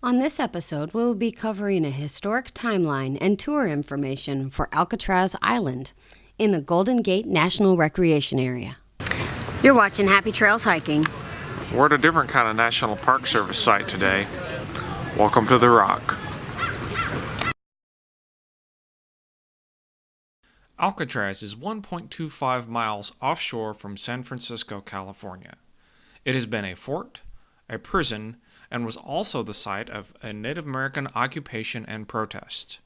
On this episode, we'll be covering a historic timeline and tour information for Alcatraz Island in the Golden Gate National Recreation Area. You're watching Happy Trails Hiking. We're at a different kind of National Park Service site today. Welcome to the Rock. Alcatraz is 1.25 miles offshore from San Francisco, California. It has been a fort, a prison, and was also the site of a Native American occupation and protest.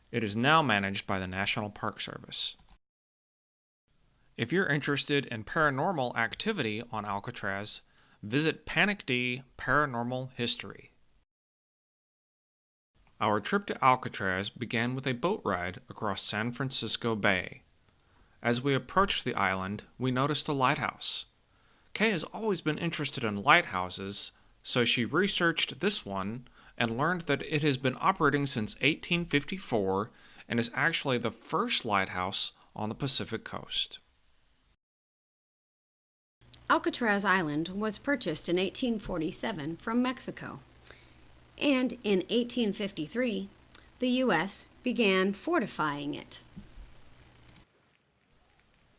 It is now managed by the National Park Service. If you're interested in paranormal activity on Alcatraz, visit Panic D Paranormal History. Our trip to Alcatraz began with a boat ride across San Francisco Bay. As we approached the island, we noticed a lighthouse. Kay has always been interested in lighthouses, so she researched this one and learned that it has been operating since 1854 and is actually the first lighthouse on the Pacific coast. Alcatraz Island was purchased in 1847 from Mexico, and in 1853, the U.S. began fortifying it.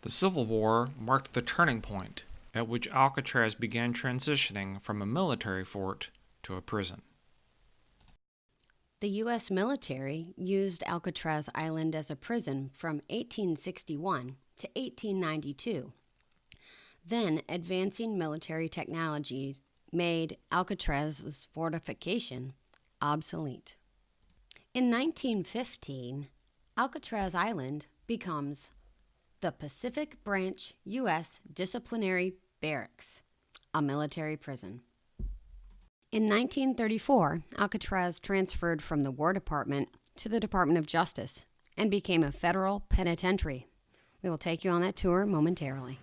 The Civil War marked the turning point at which Alcatraz began transitioning from a military fort to a prison. The U.S. military used Alcatraz Island as a prison from 1861 to 1892. Then, advancing military technologies made Alcatraz's fortification obsolete. In 1915, Alcatraz Island becomes the Pacific Branch U.S. Disciplinary Barracks, a military prison. In 1934, Alcatraz transferred from the War Department to the Department of Justice and became a federal penitentiary. We will take you on that tour momentarily.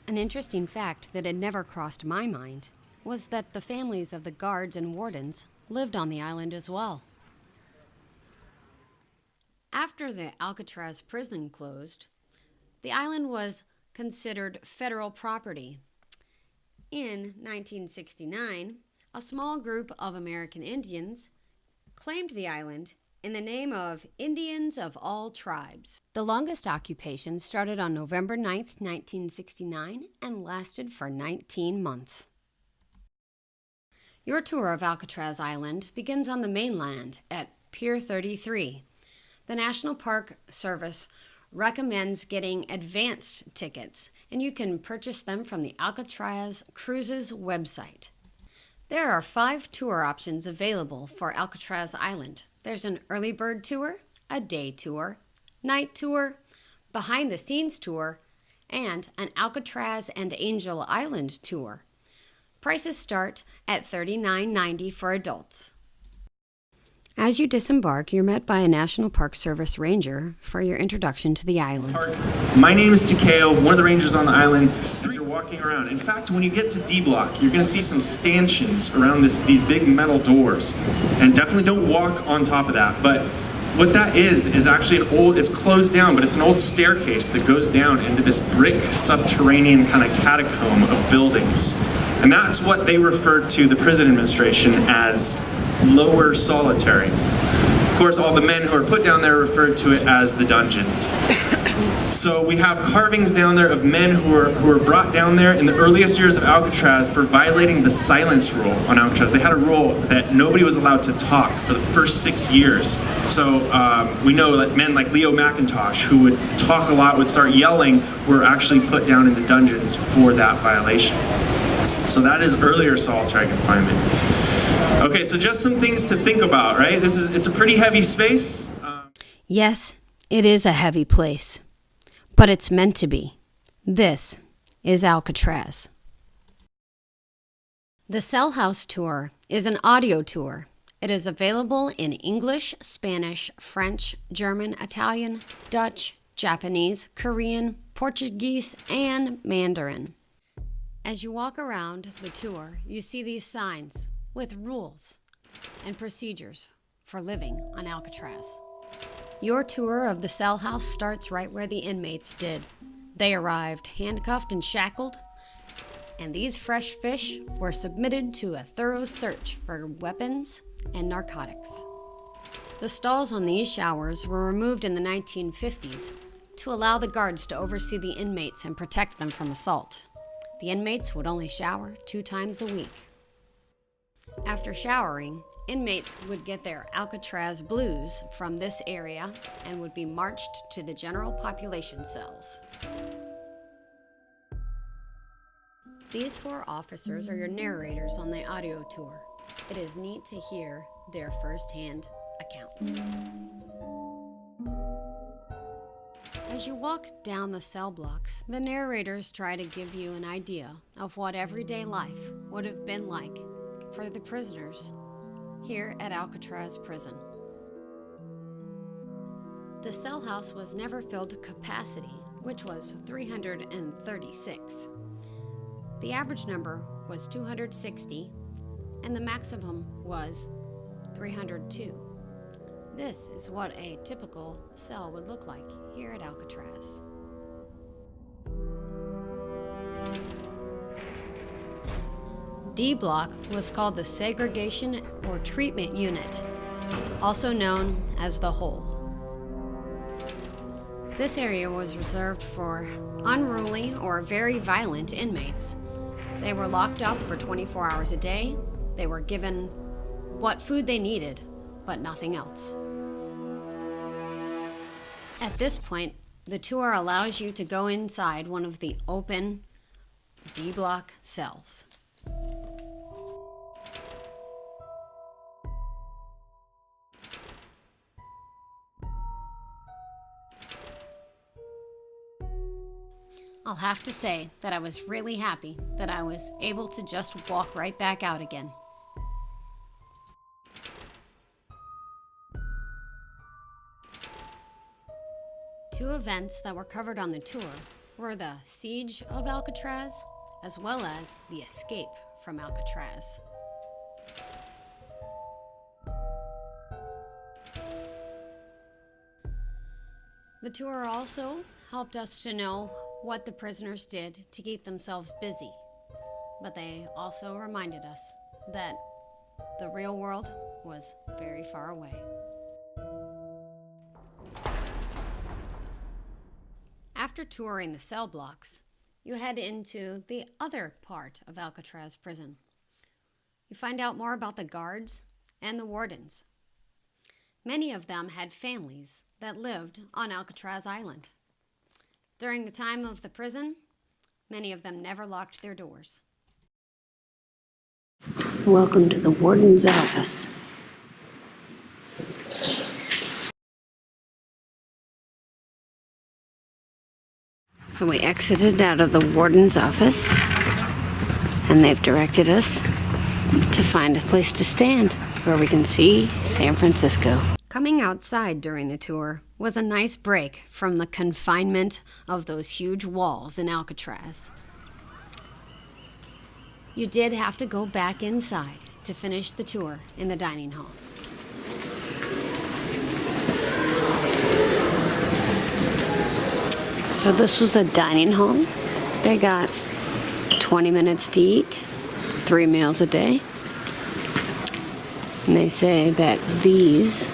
An interesting fact that had never crossed my mind was that the families of the guards and wardens lived on the island as well. After the Alcatraz prison closed, the island was considered federal property. In 1969, a small group of American Indians claimed the island in the name of Indians of all tribes. The longest occupation started on November 9th, 1969, and lasted for 19 months. Your tour of Alcatraz Island begins on the mainland at Pier 33. The National Park Service recommends getting advanced tickets, and you can purchase them from the Alcatraz Cruises website. There are 5 tour options available for Alcatraz Island. There's an early bird tour, a day tour, night tour, behind-the-scenes tour, and an Alcatraz and Angel Island tour. Prices start at $39.90 for adults. As you disembark, you're met by a National Park Service ranger for your introduction to the island. My name is Takeo, one of the rangers on the island. You're walking around. In fact, when you get to D Block, you're going to see some stanchions around these big metal doors. And definitely don't walk on top of that. But what that is actually it's closed down, but it's an old staircase that goes down into this brick subterranean kind of catacomb of buildings. And that's what they referred to the prison administration as lower solitary. Of course, all the men who are put down there referred to it as the dungeons. So we have carvings down there of men who were brought down there in the earliest years of Alcatraz for violating the silence rule on Alcatraz. They had a rule that nobody was allowed to talk for the first 6 years. So we know that men like Leo McIntosh, who would talk a lot, would start yelling, were actually put down in the dungeons for that violation. So that is earlier solitary confinement. Okay, so just some things to think about, right? It's a pretty heavy space. Yes, it is a heavy place, but it's meant to be. This is Alcatraz. The Cell House Tour is an audio tour. It is available in English, Spanish, French, German, Italian, Dutch, Japanese, Korean, Portuguese, and Mandarin. As you walk around the tour, you see these signs with rules and procedures for living on Alcatraz. Your tour of the cell house starts right where the inmates did. They arrived handcuffed and shackled, and these fresh fish were submitted to a thorough search for weapons and narcotics. The stalls on these showers were removed in the 1950s to allow the guards to oversee the inmates and protect them from assault. The inmates would only shower 2 times a week. After showering, inmates would get their Alcatraz blues from this area and would be marched to the general population cells. These 4 officers are your narrators on the audio tour. It is neat to hear their first-hand accounts. As you walk down the cell blocks, the narrators try to give you an idea of what everyday life would have been like for the prisoners here at Alcatraz Prison. The cell house was never filled to capacity, which was 336. The average number was 260, and the maximum was 302. This is what a typical cell would look like here at Alcatraz. D block was called the segregation or treatment unit, also known as the hole. This area was reserved for unruly or very violent inmates. They were locked up for 24 hours a day. They were given what food they needed, but nothing else. At this point, the tour allows you to go inside one of the open D block cells. I'll have to say that I was really happy that I was able to just walk right back out again. Two events that were covered on the tour were the siege of Alcatraz, as well as the escape from Alcatraz. The tour also helped us to know what the prisoners did to keep themselves busy, but they also reminded us that the real world was very far away. After touring the cell blocks, you head into the other part of Alcatraz prison. You find out more about the guards and the wardens. Many of them had families that lived on Alcatraz Island. During the time of the prison, many of them never locked their doors. Welcome to the warden's office. So we exited out of the warden's office, and they've directed us to find a place to stand where we can see San Francisco. Coming outside during the tour was a nice break from the confinement of those huge walls in Alcatraz. You did have to go back inside to finish the tour in the dining hall. So this was a dining hall. They got 20 minutes to eat, 3 meals a day. And they say that these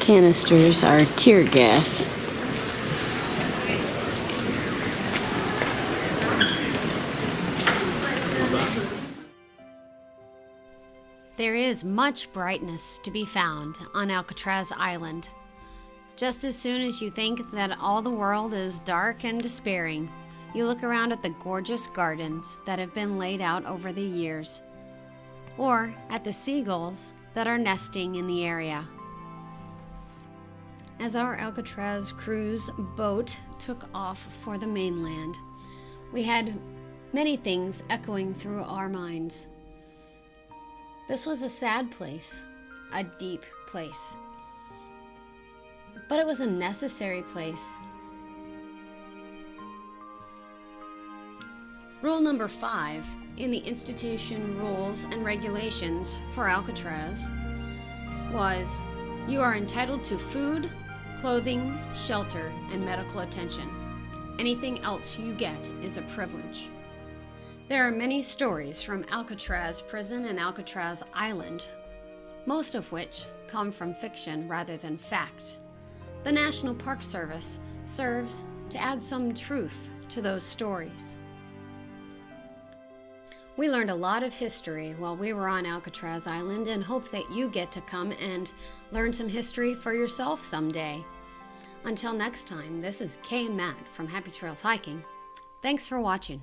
canisters are tear gas. There is much brightness to be found on Alcatraz Island. Just as soon as you think that all the world is dark and despairing, you look around at the gorgeous gardens that have been laid out over the years, or at the seagulls that are nesting in the area. As our Alcatraz cruise boat took off for the mainland, we had many things echoing through our minds. This was a sad place, a deep place. But it was a necessary place. Rule number 5 in the institution rules and regulations for Alcatraz was you are entitled to food, clothing, shelter, and medical attention. Anything else you get is a privilege. There are many stories from Alcatraz Prison and Alcatraz Island, most of which come from fiction rather than fact. The National Park Service serves to add some truth to those stories. We learned a lot of history while we were on Alcatraz Island and hope that you get to come and learn some history for yourself someday. Until next time, this is Kay and Matt from Happy Trails Hiking. Thanks for watching.